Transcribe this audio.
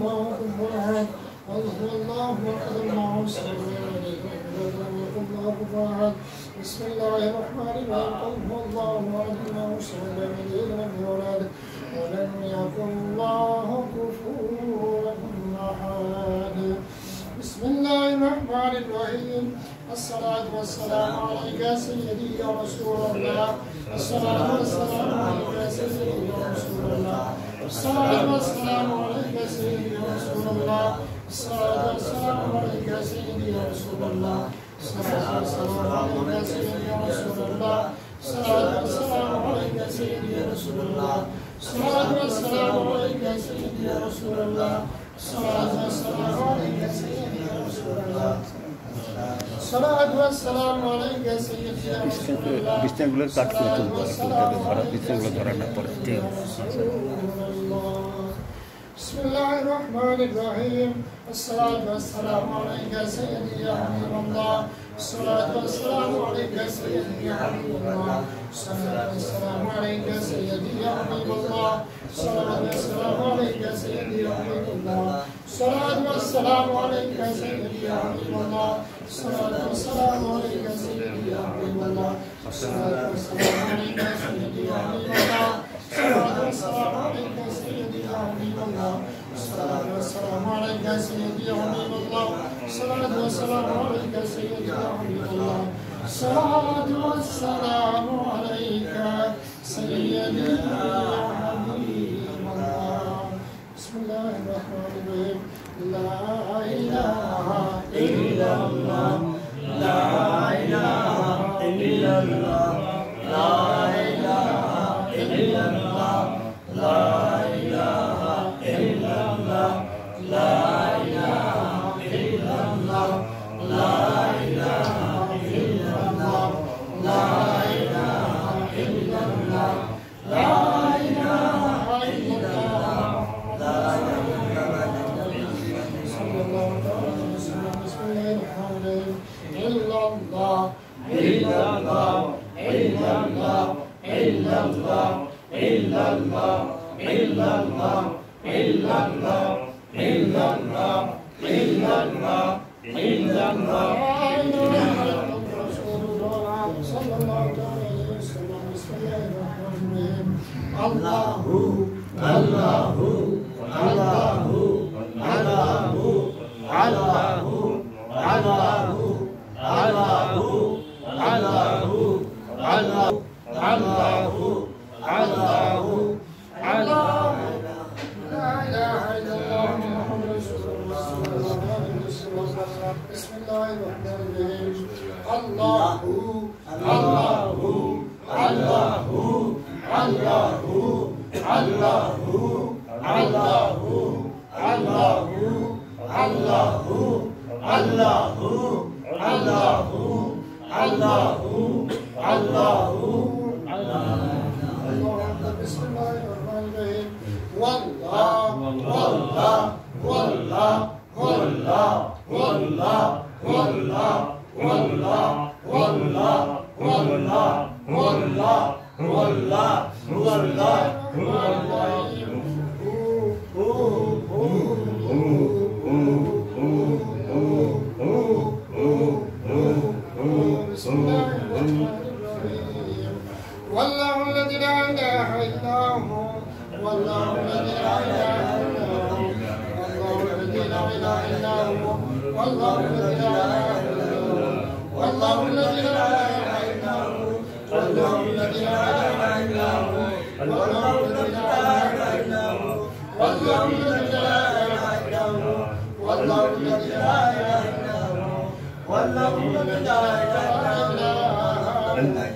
الله كفوا أحد قل هو الله أحد الله الصمد لم يلد ولم يكن له كفوا أحد بسم الله الرحمن الرحيم قل هو الله أحد الله الصمد لم يلد ولم يولد ولم يكن له كفوا أحد بسم الله الرحمن الرحيم الصلاة والسلام عليك سيدي يا رسول الله الصلاة والسلام عليك سيدي يا رسول الله الصلاة والسلام عليك سيدي يا رسول الله الصلاة والسلام عليك سيدي يا رسول الله الصلاة والسلام عليك سيدي يا رسول الله الصلاة والسلام عليك سيدي يا رسول الله الصلاة والسلام عليك سيدي يا رسول الله الصلاة والسلام عليك سيدي يا رسول الله الصلاة والسلام عليك سيدي يا رسول الله বিছনাগুলো কাট করে তুলবো ধরা বিছনাগুলো ধরানোর পরে ঠিক بسم الله الرحمن الرحيم الصلاة والسلام عليك سيدي يا حبيب الله الصلاة والسلام عليك سيدي يا حبيب الله الصلاة والسلام عليك سيدي يا حبيب الله الصلاة والسلام عليك سيدي يا حبيب الله الصلاة والسلام عليك سيدي يا حبيب الله الصلاة والسلام عليك سيدي يا حبيب الله الصلاة والسلام عليك سيدي يا حبيب الله الصلاة والسلام عليك سيدي يا حبيب الله الصلاة والسلام عليك سيدي يا حبيب الله الصلاة والسلام عليك سيدي يا حبيب الله الصلاة والسلام عليك سيدي يا حبيب الله بسم الله الرحمن الرحيم لا إله إلا الله لا إله إلا الله لا إله إلا الله لا إله إلا الله لا إله إلا الله لا إله إلا الله لا إله إلا الله لا إله إلا الله لا صلى الله عليه وسلم بسم الله الرحمن الرحيم إلا الله إلا الله إلا الله إلا الله إلا الله إلا الله إلا الله إلا الله إلا الله إلا الله رسول الله صلى الله عليه وسلم بسم الله الرحمن الرحيم الله الله الله الله الله الله الله الله الله الله الله لا إله إلا الله محمد رسول الله صلى الله عليه وسلم بسم الله الرحمن الرحيم الله الله الله الله الله الله الله الله الله الله الله بسم الله الرحمن الرحيم والله والله والله والله والله والله والله والله والله والله والله والله بسم الله الرحمن الرحيم والله الذي لا إله إلا هو والله الذي لا إله إلا هو والله الذي لا إله إلا هو والله الذي لا إله إلا هو والله الذي لا إله إلا هو والله الذي لا إله إلا هو والله الذي لا إله إلا هو والله الذي لا إله إلا هو والله الذي لا إله إلا هو والله الذي لا إله إلا هو